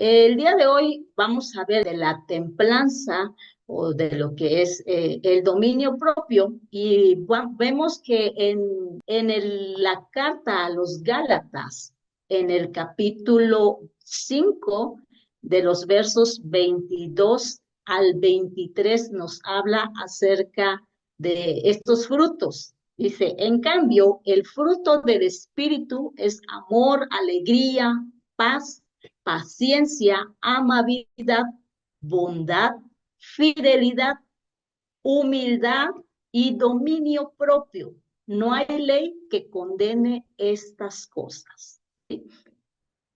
El día de hoy vamos a ver de la templanza o de lo que es el dominio propio y vemos que la carta a los Gálatas, en el capítulo 5 de los versos 22 al 23 nos habla acerca de estos frutos. Dice, en cambio, el fruto del Espíritu es amor, alegría, paz, paciencia, amabilidad, bondad, fidelidad, humildad y dominio propio. No hay ley que condene estas cosas. ¿Sí?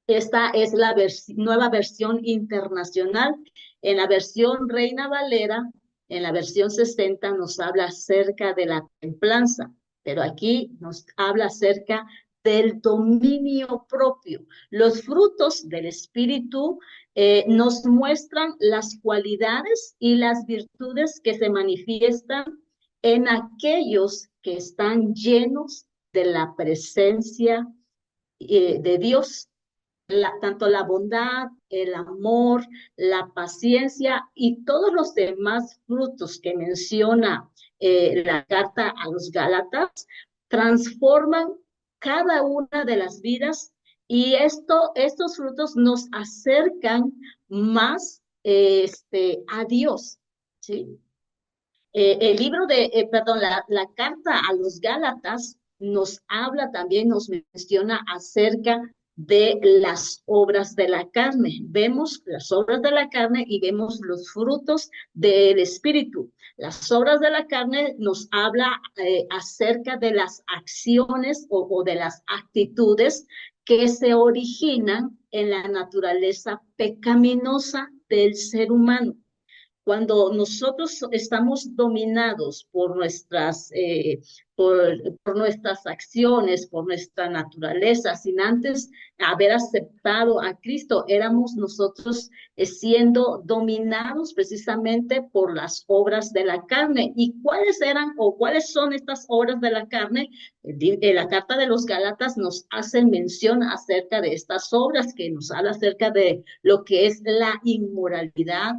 Esta es la nueva versión internacional. En la versión Reina Valera, en la versión 60, nos habla acerca de la templanza, pero aquí nos habla acerca del dominio propio. Los frutos del Espíritu nos muestran las cualidades y las virtudes que se manifiestan en aquellos que están llenos de la presencia de Dios, tanto la bondad, el amor, la paciencia y todos los demás frutos que menciona la carta a los Gálatas, transforman cada una de las vidas y estos frutos nos acercan más a Dios, ¿sí? Perdón, la carta a los Gálatas nos habla también, nos menciona acerca de las obras de la carne. Vemos las obras de la carne y vemos los frutos del Espíritu. Las obras de la carne nos habla acerca de las acciones o de las actitudes que se originan en la naturaleza pecaminosa del ser humano. Cuando nosotros estamos dominados por nuestras acciones, por nuestra naturaleza, sin antes haber aceptado a Cristo, éramos nosotros siendo dominados precisamente por las obras de la carne. ¿Y cuáles eran o cuáles son estas obras de la carne? La carta de los Gálatas nos hace mención acerca de estas obras, que nos habla acerca de lo que es la inmoralidad,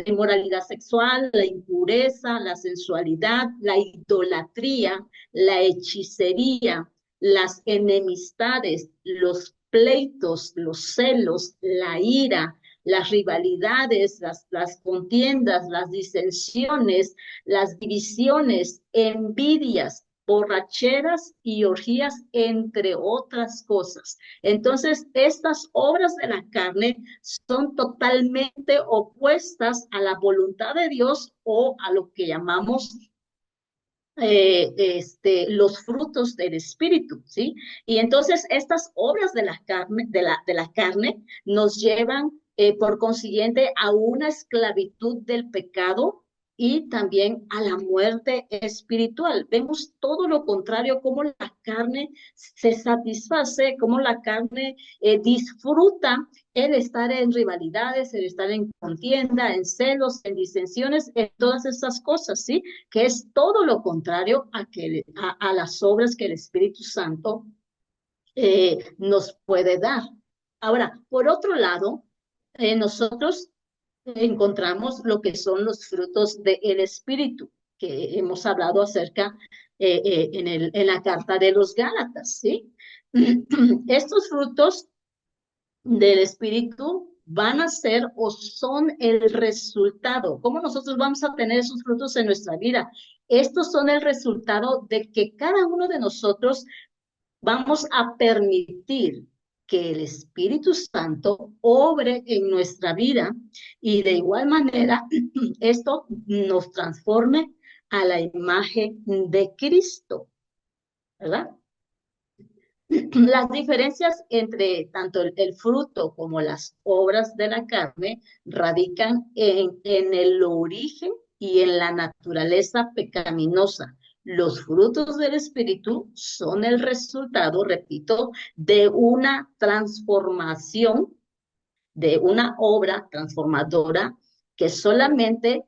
inmoralidad sexual, la impureza, la sensualidad, la idolatría, la hechicería, las enemistades, los pleitos, los celos, la ira, las rivalidades, las contiendas, las disensiones, las divisiones, envidias, borracheras y orgías, entre otras cosas. Entonces, estas obras de la carne son totalmente opuestas a la voluntad de Dios o a lo que llamamos los frutos del Espíritu, ¿sí? Y entonces estas obras de la carne, de la carne nos llevan por consiguiente a una esclavitud del pecado y también a la muerte espiritual. Vemos todo lo contrario, cómo la carne se satisface, cómo la carne disfruta el estar en rivalidades, el estar en contienda, en celos, en disensiones, en todas estas cosas, ¿sí? Que es todo lo contrario a las obras que el Espíritu Santo nos puede dar. Ahora, por otro lado, nosotros encontramos lo que son los frutos del Espíritu, que hemos hablado acerca en la carta de los Gálatas, ¿sí? Estos frutos del Espíritu van a ser o son el resultado. ¿Cómo nosotros vamos a tener esos frutos en nuestra vida? Estos son el resultado de que cada uno de nosotros vamos a permitir que el Espíritu Santo obre en nuestra vida y de igual manera esto nos transforme a la imagen de Cristo, ¿verdad? Las diferencias entre tanto el fruto como las obras de la carne radican en el origen y en la naturaleza pecaminosa. Los frutos del Espíritu son el resultado, repito, de una transformación, de una obra transformadora que solamente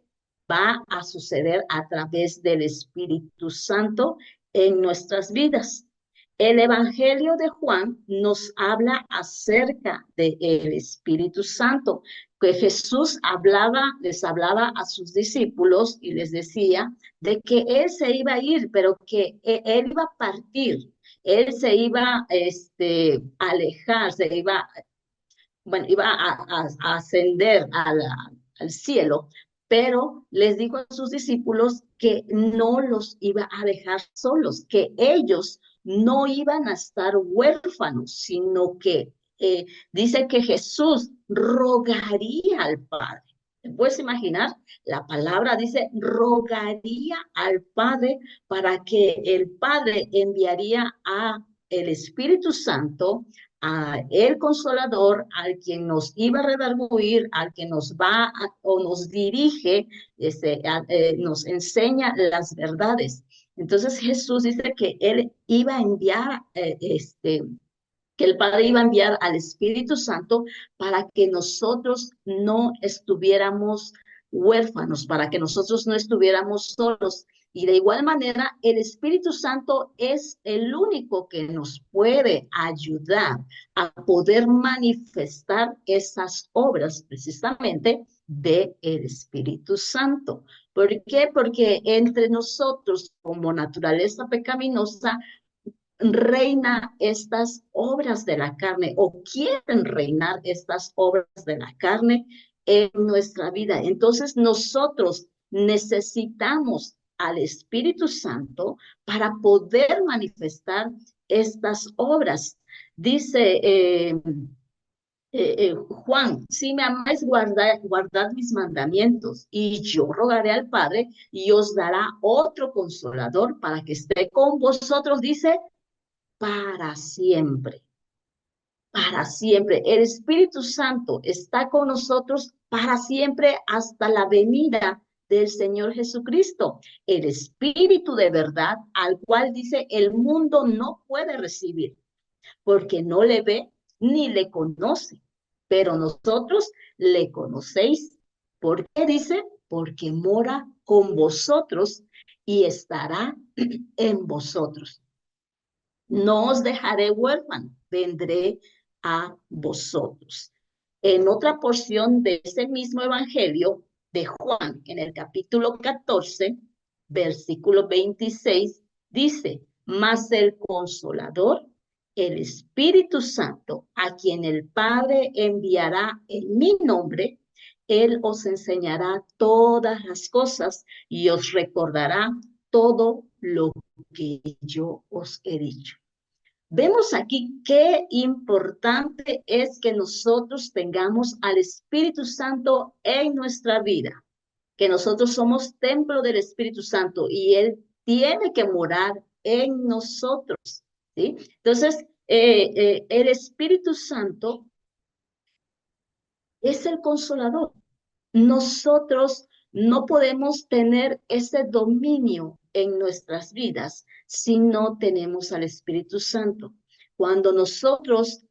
va a suceder a través del Espíritu Santo en nuestras vidas. El Evangelio de Juan nos habla acerca del Espíritu Santo, que Jesús les hablaba a sus discípulos y les decía de que Él se iba a ir, pero que Él iba a partir, Él se iba a alejar, bueno, iba a ascender al cielo, pero les dijo a sus discípulos que no los iba a dejar solos, que ellos no iban a estar huérfanos, sino que dice que Jesús rogaría al Padre. ¿Te puedes imaginar? La palabra dice rogaría al Padre para que el Padre enviaría a el Espíritu Santo, a el Consolador, al quien nos iba a redarguir, al que nos va o nos dirige, nos enseña las verdades. Entonces Jesús dice que él iba a enviar, que el Padre iba a enviar al Espíritu Santo para que nosotros no estuviéramos huérfanos, para que nosotros no estuviéramos solos. Y de igual manera, el Espíritu Santo es el único que nos puede ayudar a poder manifestar esas obras precisamente del Espíritu Santo. ¿Por qué? Porque entre nosotros, como naturaleza pecaminosa, reina estas obras de la carne o quieren reinar estas obras de la carne en nuestra vida. Entonces nosotros necesitamos al Espíritu Santo para poder manifestar estas obras. Dice Juan, si me amáis, guardad mis mandamientos, y yo rogaré al Padre y os dará otro consolador para que esté con vosotros, dice, para siempre, para siempre. El Espíritu Santo está con nosotros para siempre hasta la venida del Señor Jesucristo. El Espíritu de verdad al cual dice el mundo no puede recibir porque no le ve ni le conoce, pero nosotros le conocéis. ¿Por qué dice? Porque mora con vosotros y estará en vosotros. No os dejaré huérfano, vendré a vosotros. En otra porción de ese mismo evangelio de Juan, en el capítulo 14, versículo 26, dice, mas el Consolador, el Espíritu Santo, a quien el Padre enviará en mi nombre, él os enseñará todas las cosas y os recordará todo lo que yo os he dicho. Vemos aquí qué importante es que nosotros tengamos al Espíritu Santo en nuestra vida, que nosotros somos templo del Espíritu Santo y Él tiene que morar en nosotros, ¿sí? Entonces, el Espíritu Santo es el consolador. Nosotros no podemos tener ese dominio en nuestras vidas si no tenemos al Espíritu Santo. Cuando nosotros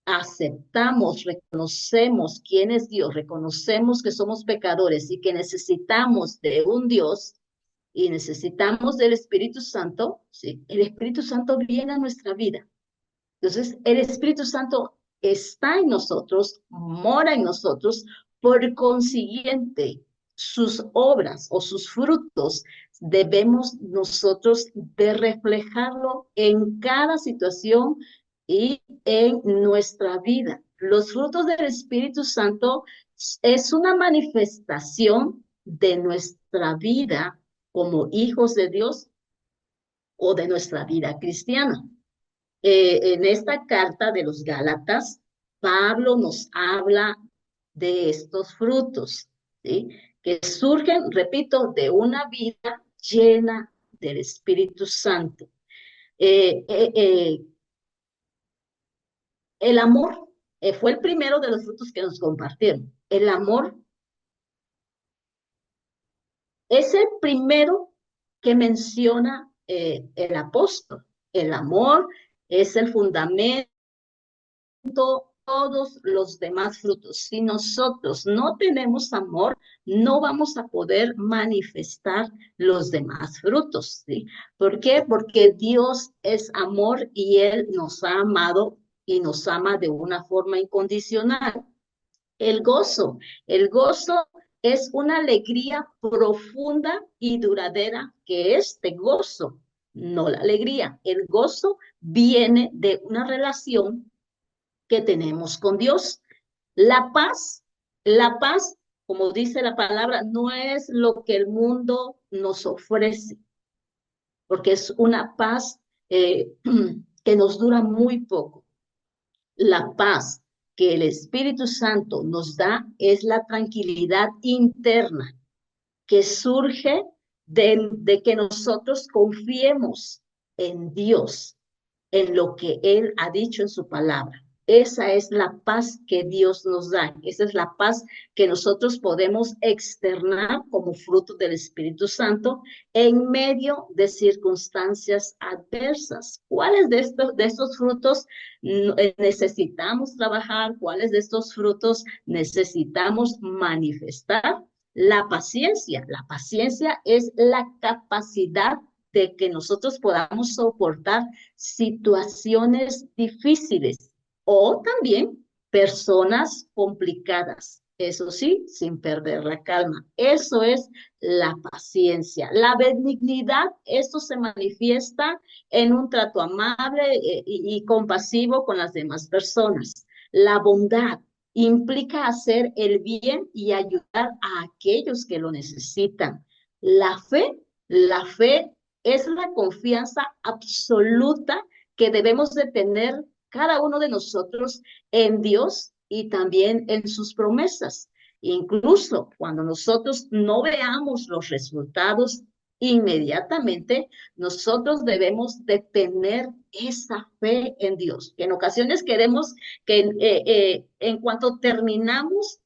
aceptamos, reconocemos quién es Dios, reconocemos que somos pecadores y que necesitamos de un Dios y necesitamos del Espíritu Santo, ¿sí? El Espíritu Santo viene a nuestra vida. Entonces, el Espíritu Santo está en nosotros, mora en nosotros, por consiguiente, sus obras o sus frutos debemos nosotros de reflejarlo en cada situación y en nuestra vida. Los frutos del Espíritu Santo es una manifestación de nuestra vida como hijos de Dios o de nuestra vida cristiana. En esta carta de los Gálatas, Pablo nos habla de estos frutos, ¿sí? Que surgen, repito, de una vida llena del Espíritu Santo. Eh, eh, eh, el amor fue el primero de los frutos que nos compartieron. El amor es el primero que menciona el apóstol. El amor es el fundamento todos los demás frutos. Si nosotros no tenemos amor, no vamos a poder manifestar los demás frutos, ¿sí? ¿Por qué? Porque Dios es amor y Él nos ha amado y nos ama de una forma incondicional. El gozo, el gozo es una alegría profunda y duradera que este gozo, no la alegría. El gozo viene de una relación que tenemos con Dios. La paz, como dice la palabra, no es lo que el mundo nos ofrece, porque es una paz que nos dura muy poco. La paz que el Espíritu Santo nos da es la tranquilidad interna que surge de que nosotros confiemos en Dios, en lo que Él ha dicho en su palabra. Esa es la paz que Dios nos da. Esa es la paz que nosotros podemos externar como fruto del Espíritu Santo en medio de circunstancias adversas. ¿Cuáles de estos frutos necesitamos trabajar? ¿Cuáles de estos frutos necesitamos manifestar? La paciencia. La paciencia es la capacidad de que nosotros podamos soportar situaciones difíciles o también personas complicadas. Eso sí, sin perder la calma. Eso es la paciencia. La benignidad, esto se manifiesta en un trato amable y compasivo con las demás personas. La bondad implica hacer el bien y ayudar a aquellos que lo necesitan. La fe es la confianza absoluta que debemos de tener cada uno de nosotros en Dios y también en sus promesas. Incluso cuando nosotros no veamos los resultados inmediatamente, nosotros debemos de tener esa fe en Dios. Que en ocasiones queremos que en cuanto terminamos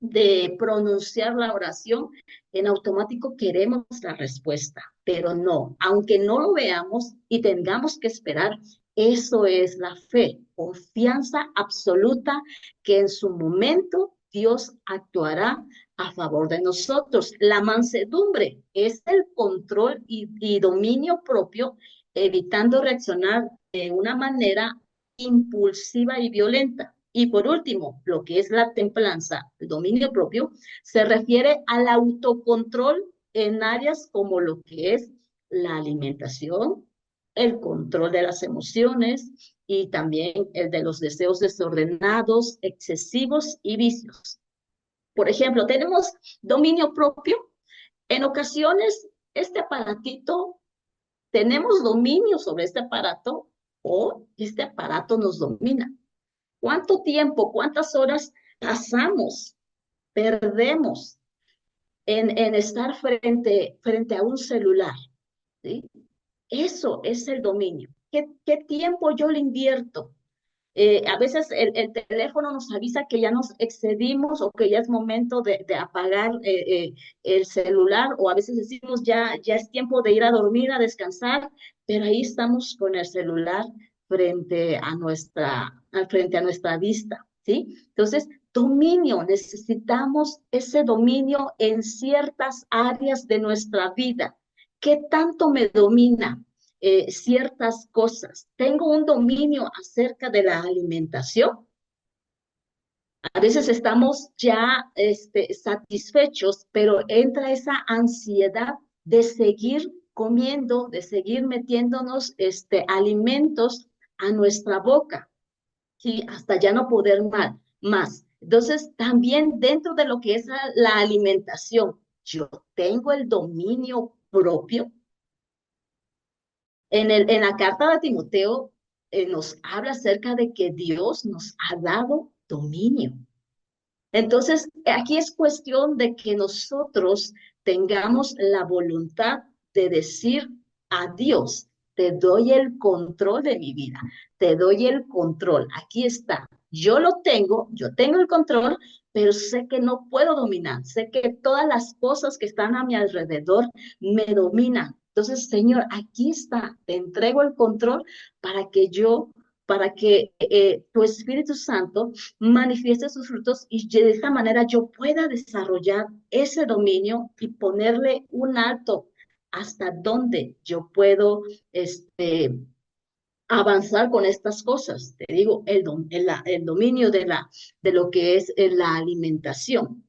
de pronunciar la oración, en automático queremos la respuesta, pero no, aunque no lo veamos y tengamos que esperar, eso es la fe, confianza absoluta que en su momento Dios actuará a favor de nosotros. La mansedumbre es el control y dominio propio, evitando reaccionar de una manera impulsiva y violenta. Y por último, lo que es la templanza, el dominio propio, se refiere al autocontrol en áreas como lo que es la alimentación, el control de las emociones y también el de los deseos desordenados, excesivos y vicios. Por ejemplo, tenemos dominio propio. En ocasiones, este aparatito, tenemos dominio sobre este aparato o este aparato nos domina. ¿Cuánto tiempo, cuántas horas pasamos, perdemos en estar frente a un celular? ¿Sí? Eso es el dominio. ¿Qué tiempo yo le invierto? A veces el teléfono nos avisa que ya nos excedimos o que ya es momento de apagar el celular, o a veces decimos ya es tiempo de ir a dormir, a descansar, pero ahí estamos con el celular frente a nuestra vista, ¿sí? Entonces, dominio, necesitamos ese dominio en ciertas áreas de nuestra vida. ¿Qué tanto me domina ciertas cosas? ¿Tengo un dominio acerca de la alimentación? A veces estamos ya satisfechos, pero entra esa ansiedad de seguir comiendo, de seguir metiéndonos alimentos a nuestra boca, ¿sí? Hasta ya no poder más. Entonces, también dentro de lo que es la alimentación, yo tengo el dominio propio. En la carta de Timoteo nos habla acerca de que Dios nos ha dado dominio. Entonces, aquí es cuestión de que nosotros tengamos la voluntad de decir a Dios, te doy el control de mi vida, te doy el control, aquí está, yo tengo el control, pero sé que no puedo dominar, sé que todas las cosas que están a mi alrededor me dominan. Entonces, Señor, aquí está, te entrego el control para que yo para que tu Espíritu Santo manifieste sus frutos y de esta manera yo pueda desarrollar ese dominio y ponerle un alto hasta dónde yo puedo avanzar con estas cosas. Te digo, el dominio de lo que es la alimentación.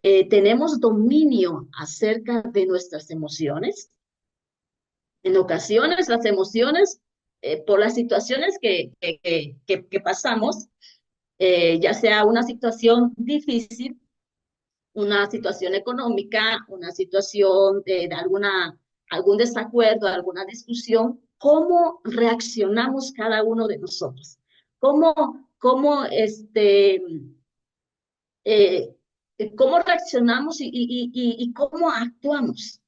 Tenemos dominio acerca de nuestras emociones. En ocasiones las emociones, por las situaciones que pasamos, ya sea una situación difícil, una situación económica, una situación de algún desacuerdo, alguna discusión, ¿cómo reaccionamos cada uno de nosotros? ¿Cómo, cómo reaccionamos y cómo actuamos?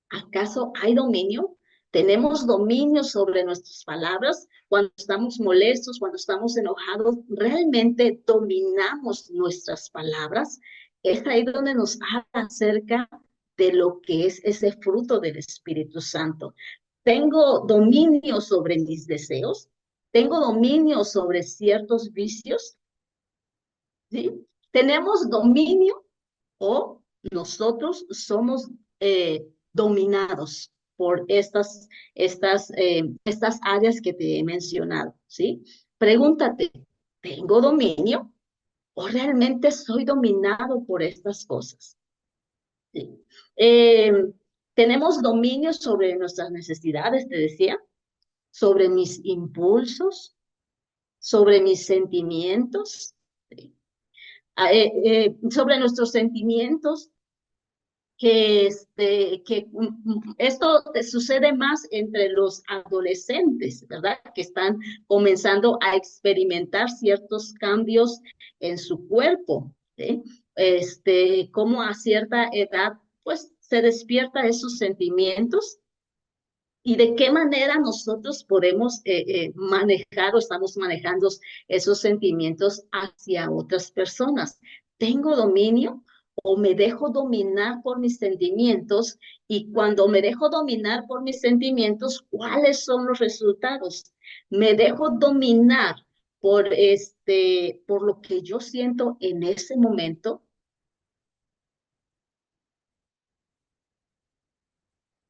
¿Acaso hay dominio? ¿Tenemos dominio sobre nuestras palabras? Cuando estamos molestos, cuando estamos enojados, ¿realmente dominamos nuestras palabras? Es ahí donde nos habla acerca de lo que es ese fruto del Espíritu Santo. ¿Tengo dominio sobre mis deseos? ¿Tengo dominio sobre ciertos vicios? ¿Sí? ¿Tenemos dominio o nosotros somos dominados por estas áreas que te he mencionado? ¿Sí? Pregúntate, ¿tengo dominio o realmente soy dominado por estas cosas? ¿Sí? Eh, ¿Tenemos dominio sobre nuestras necesidades, te decía? ¿Sobre mis impulsos? ¿Sobre mis sentimientos? ¿Sí? Sobre nuestros sentimientos, que esto sucede más entre los adolescentes, ¿verdad? Que están comenzando a experimentar ciertos cambios en su cuerpo, ¿sí? Cómo a cierta edad, pues, se despierta esos sentimientos y de qué manera nosotros podemos manejar o estamos manejando esos sentimientos hacia otras personas. ¿Tengo dominio o me dejo dominar por mis sentimientos? Y cuando me dejo dominar por mis sentimientos, ¿cuáles son los resultados? Me dejo dominar por lo que yo siento en ese momento.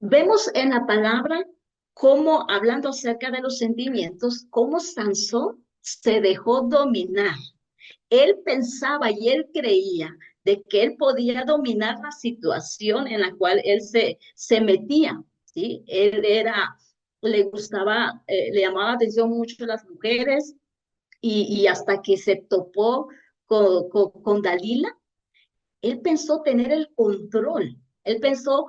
Vemos en la palabra cómo, hablando acerca de los sentimientos, cómo Sansón se dejó dominar. Él pensaba y él creía de que él podía dominar la situación en la cual él se metía, ¿sí? Le gustaba, le llamaba la atención mucho las mujeres y hasta que se topó con Dalila, él pensó tener el control, él pensó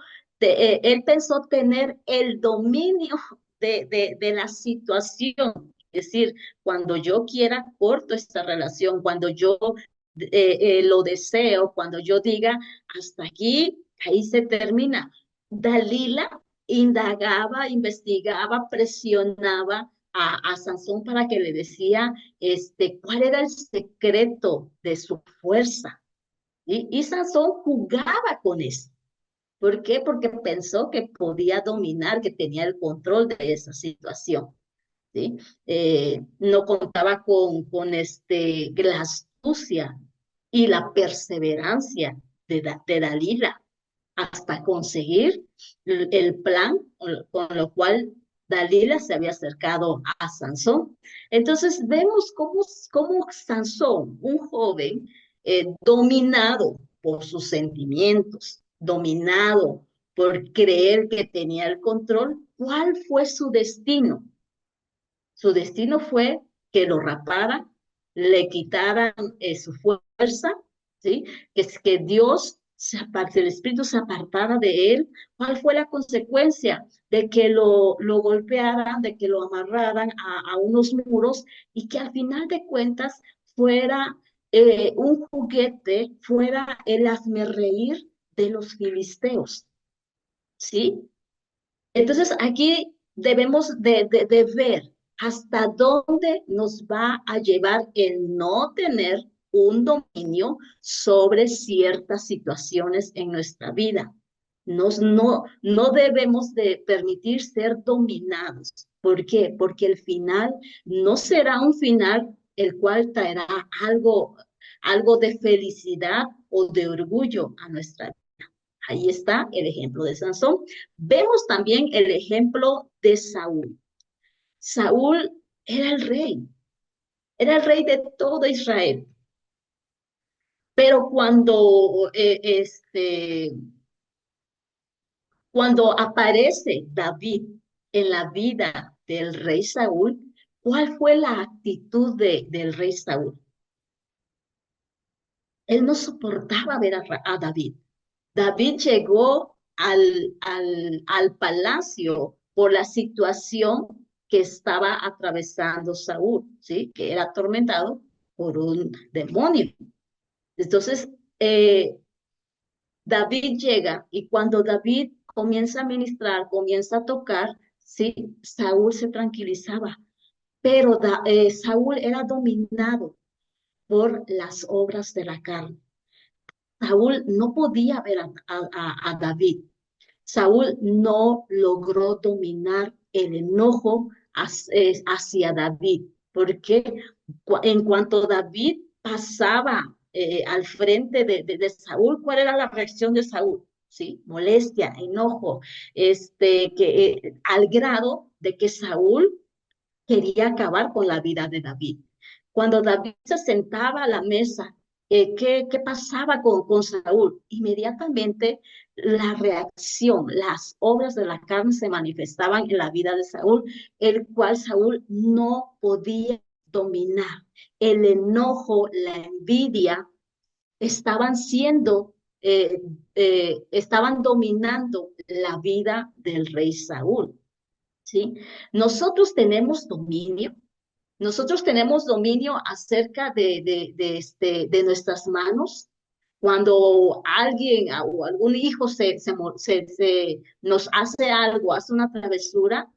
tener el dominio de la situación. Es decir, cuando yo quiera, corto esta relación, cuando yo lo deseo, cuando yo diga, hasta aquí, ahí se termina. Dalila indagaba, investigaba, presionaba a Sansón para que le decía cuál era el secreto de su fuerza. Y Sansón jugaba con eso. ¿Por qué? Porque pensó que podía dominar, que tenía el control de esa situación. ¿Sí? No contaba con la astucia y la perseverancia de Dalila hasta conseguir el plan con lo cual Dalila se había acercado a Sansón. Entonces vemos cómo Sansón, un joven dominado por sus sentimientos, dominado por creer que tenía el control, ¿cuál fue su destino? Su destino fue que lo raparan, le quitaran su fuerza, ¿sí? Que Dios, el Espíritu se apartara de él. ¿Cuál fue la consecuencia? De que lo golpearan, de que lo amarraran a unos muros y que al final de cuentas fuera un juguete, fuera el hazmerreír de los filisteos, ¿sí? Entonces aquí debemos de ver hasta dónde nos va a llevar el no tener un dominio sobre ciertas situaciones en nuestra vida. No debemos de permitir ser dominados. ¿Por qué? Porque el final no será un final el cual traerá algo de felicidad o de orgullo a nuestra vida. Ahí está el ejemplo de Sansón. Vemos también el ejemplo de Saúl. Saúl era el rey de todo Israel. Pero cuando aparece David en la vida del rey Saúl, ¿cuál fue la actitud del rey Saúl? Él no soportaba ver a David. David llegó al palacio por la situación que estaba atravesando Saúl, ¿sí? Que era atormentado por un demonio. Entonces, David llega y cuando David comienza a ministrar, comienza a tocar, sí, Saúl se tranquilizaba, pero Saúl era dominado por las obras de la carne. Saúl no podía ver a David. Saúl no logró dominar el enojo hacia David, porque en cuanto David pasaba al frente de Saúl, ¿cuál era la reacción de Saúl? ¿Sí? Molestia, enojo, al grado de que Saúl quería acabar con la vida de David. Cuando David se sentaba a la mesa, ¿qué pasaba con Saúl? Inmediatamente la reacción, las obras de la carne se manifestaban en la vida de Saúl, el cual Saúl no podía dominar. El enojo, la envidia estaban estaban dominando la vida del rey Saúl. ¿Sí? Nosotros tenemos dominio, nosotros tenemos dominio acerca de nuestras manos. Cuando alguien o algún hijo nos hace algo, hace una travesura,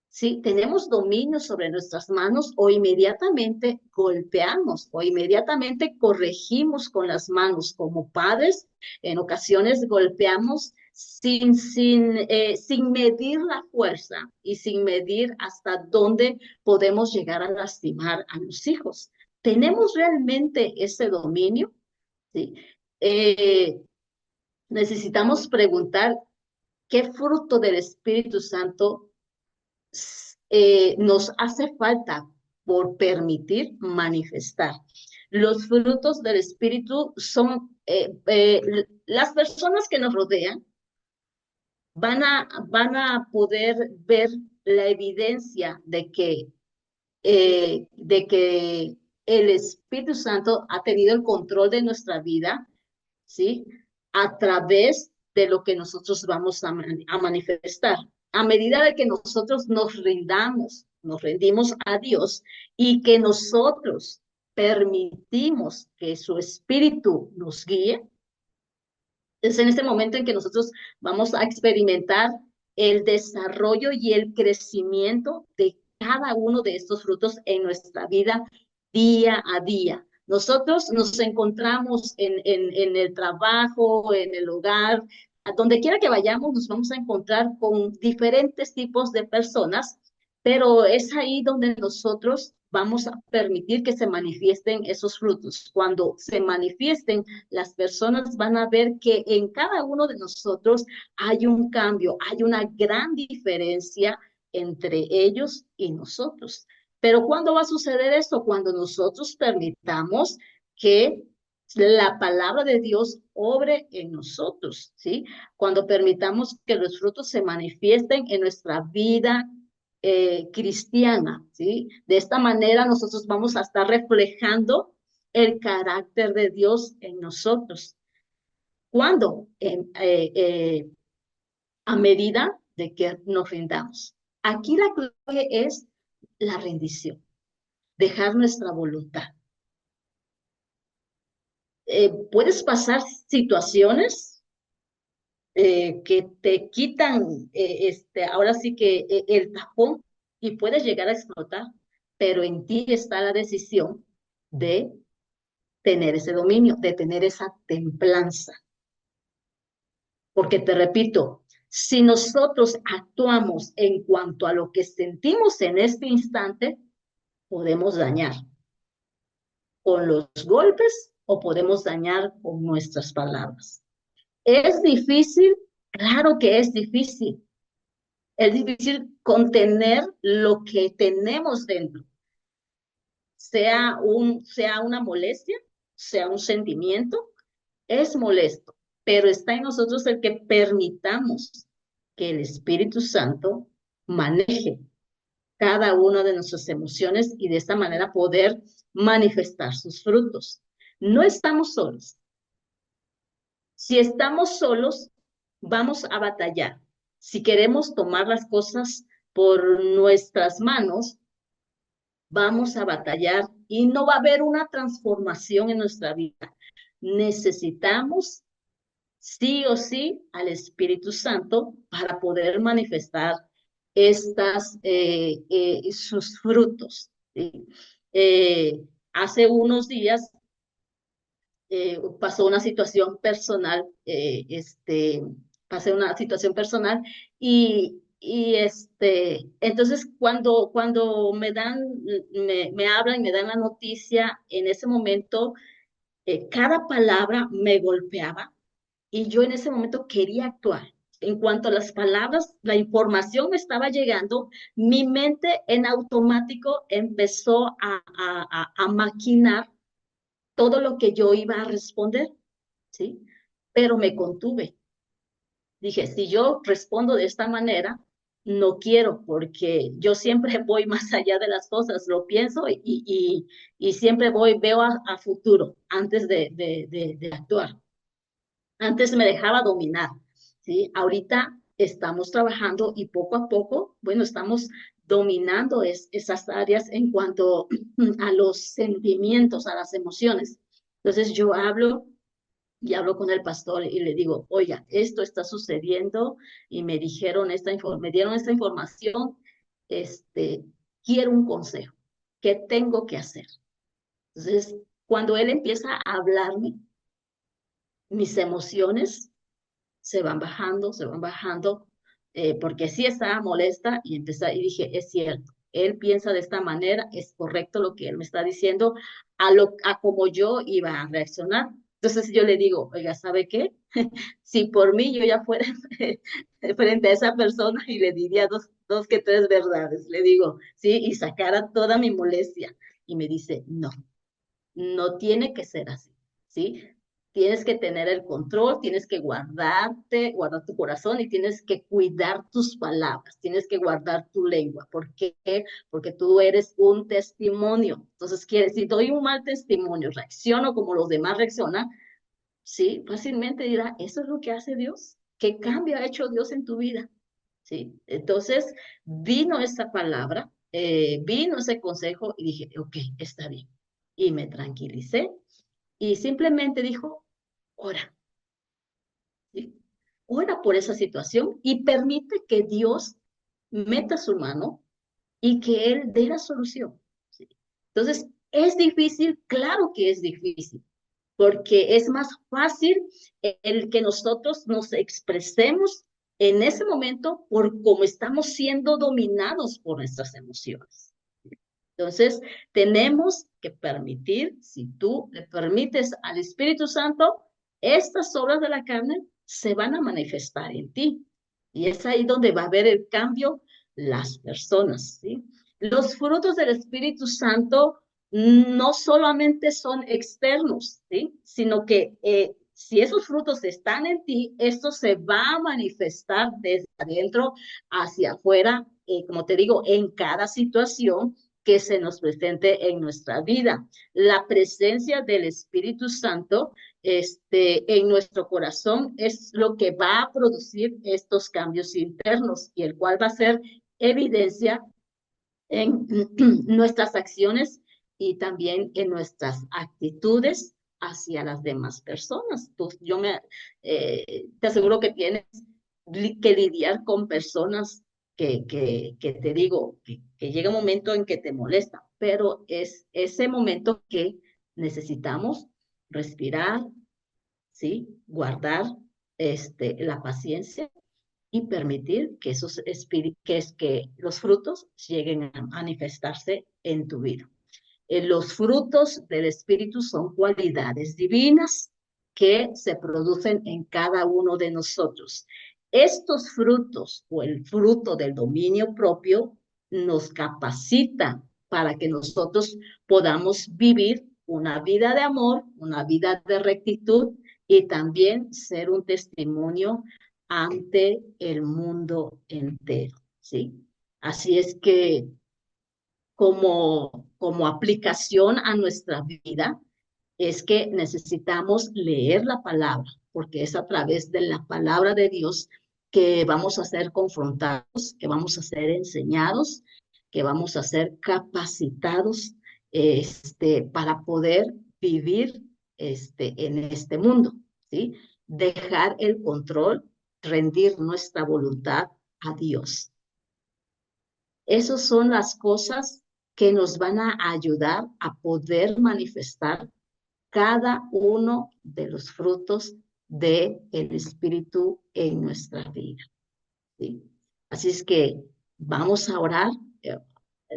¿sí? Tenemos dominio sobre nuestras manos o inmediatamente golpeamos o inmediatamente corregimos con las manos. Como padres, en ocasiones golpeamos sin medir la fuerza y sin medir hasta dónde podemos llegar a lastimar a los hijos. ¿Tenemos realmente ese dominio? ¿Sí? Eh, Necesitamos preguntar qué fruto del Espíritu Santo nos hace falta por permitir manifestar. Los frutos del Espíritu son las personas que nos rodean van a poder ver la evidencia de que el Espíritu Santo ha tenido el control de nuestra vida, ¿sí? A través de lo que nosotros vamos a manifestar. A medida de que nosotros nos rendimos a Dios y que nosotros permitimos que su espíritu nos guíe, es en este momento en que nosotros vamos a experimentar el desarrollo y el crecimiento de cada uno de estos frutos en nuestra vida día a día. Nosotros nos encontramos en el trabajo, en el hogar, a donde quiera que vayamos, nos vamos a encontrar con diferentes tipos de personas, pero es ahí donde nosotros vamos a permitir que se manifiesten esos frutos. Cuando se manifiesten, las personas van a ver que en cada uno de nosotros hay un cambio, hay una gran diferencia entre ellos y nosotros. Pero ¿cuándo va a suceder esto? Cuando nosotros permitamos que la palabra de Dios obre en nosotros, ¿sí? Cuando permitamos que los frutos se manifiesten en nuestra vida cristiana, ¿sí? De esta manera nosotros vamos a estar reflejando el carácter de Dios en nosotros. ¿Cuándo? A medida de que nos rindamos. Aquí la clave es la rendición, dejar nuestra voluntad. Puedes pasar situaciones que te quitan, ahora sí que el tapón y puedes llegar a explotar, pero en ti está la decisión de tener ese dominio, de tener esa templanza. Porque te repito, si nosotros actuamos en cuanto a lo que sentimos en este instante, podemos dañar con los golpes o podemos dañar con nuestras palabras. ¿Es difícil? Claro que es difícil. Es difícil contener lo que tenemos dentro, sea una molestia, sea un sentimiento, es molesto, pero está en nosotros el que permitamos que el Espíritu Santo maneje cada una de nuestras emociones y de esta manera poder manifestar sus frutos. No estamos solos. Si estamos solos, vamos a batallar. Si queremos tomar las cosas por nuestras manos, vamos a batallar y no va a haber una transformación en nuestra vida. Necesitamos sí o sí al Espíritu Santo para poder manifestar sus frutos. ¿Sí? Hace unos días pasó una situación personal, pasé una situación personal entonces cuando me hablan y me dan la noticia, en ese momento, cada palabra me golpeaba y yo en ese momento quería actuar. En cuanto a las palabras, la información me estaba llegando, mi mente en automático empezó a maquinar todo lo que yo iba a responder, ¿sí? Pero me contuve. Dije, si yo respondo de esta manera, no quiero, porque yo siempre voy más allá de las cosas, lo pienso y siempre veo a futuro antes de actuar. Antes me dejaba dominar, ¿sí? Ahorita estamos trabajando y poco a poco, bueno, estamos dominando esas áreas en cuanto a los sentimientos, a las emociones. Entonces yo hablo y hablo con el pastor y le digo, oiga, esto está sucediendo y me dieron esta información, este, quiero un consejo, ¿qué tengo que hacer? Entonces, cuando él empieza a hablarme, mis emociones se van bajando, porque sí estaba molesta y dije, es cierto, él piensa de esta manera, es correcto lo que él me está diciendo, a como yo iba a reaccionar. Entonces yo le digo, oiga, ¿sabe qué? Si por mí yo ya fuera frente a esa persona y le diría dos que tres verdades, le digo, sí, y sacara toda mi molestia. Y me dice, no, no tiene que ser así, ¿sí? Tienes que tener el control, tienes que guardar tu corazón y tienes que cuidar tus palabras, tienes que guardar tu lengua. ¿Por qué? Porque tú eres un testimonio. Entonces, si doy un mal testimonio, reacciono como los demás reaccionan, sí, fácilmente dirá, eso es lo que hace Dios. ¿Qué cambio ha hecho Dios en tu vida? ¿Sí? Entonces, vino esa palabra, vino ese consejo y dije, ok, está bien. Y me tranquilicé y simplemente dijo, ora, ¿sí? Ora por esa situación y permite que Dios meta su mano y que Él dé la solución. ¿Sí? Entonces, ¿es difícil? Claro que es difícil, porque es más fácil el que nosotros nos expresemos en ese momento por cómo estamos siendo dominados por nuestras emociones. Entonces, tenemos que permitir, si tú le permites al Espíritu Santo, estas obras de la carne se van a manifestar en ti. Y es ahí donde va a haber el cambio las personas, ¿sí? Los frutos del Espíritu Santo no solamente son externos, ¿sí? Sino que si esos frutos están en ti, esto se va a manifestar desde adentro hacia afuera, como te digo, en cada situación que se nos presente en nuestra vida. La presencia del Espíritu Santo en nuestro corazón es lo que va a producir estos cambios internos y el cual va a ser evidencia en nuestras acciones y también en nuestras actitudes hacia las demás personas. Te aseguro que tienes que lidiar con personas que te digo, que llega un momento en que te molesta, pero es ese momento que necesitamos respirar, ¿sí? Guardar la paciencia y permitir que esos que los frutos lleguen a manifestarse en tu vida. Los frutos del Espíritu son cualidades divinas que se producen en cada uno de nosotros. Estos frutos o el fruto del dominio propio nos capacita para que nosotros podamos vivir una vida de amor, una vida de rectitud y también ser un testimonio ante el mundo entero, ¿sí? Así es que como aplicación a nuestra vida, es que necesitamos leer la palabra, porque es a través de la palabra de Dios que vamos a ser confrontados, que vamos a ser enseñados, que vamos a ser capacitados para poder vivir en este mundo, ¿sí? Dejar el control, rendir nuestra voluntad a Dios. Esas son las cosas que nos van a ayudar a poder manifestar cada uno de los frutos del Espíritu en nuestra vida, ¿sí? Así es que vamos a orar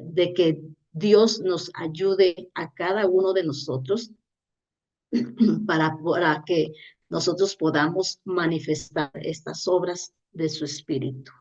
de que Dios nos ayude a cada uno de nosotros para que nosotros podamos manifestar estas obras de su Espíritu.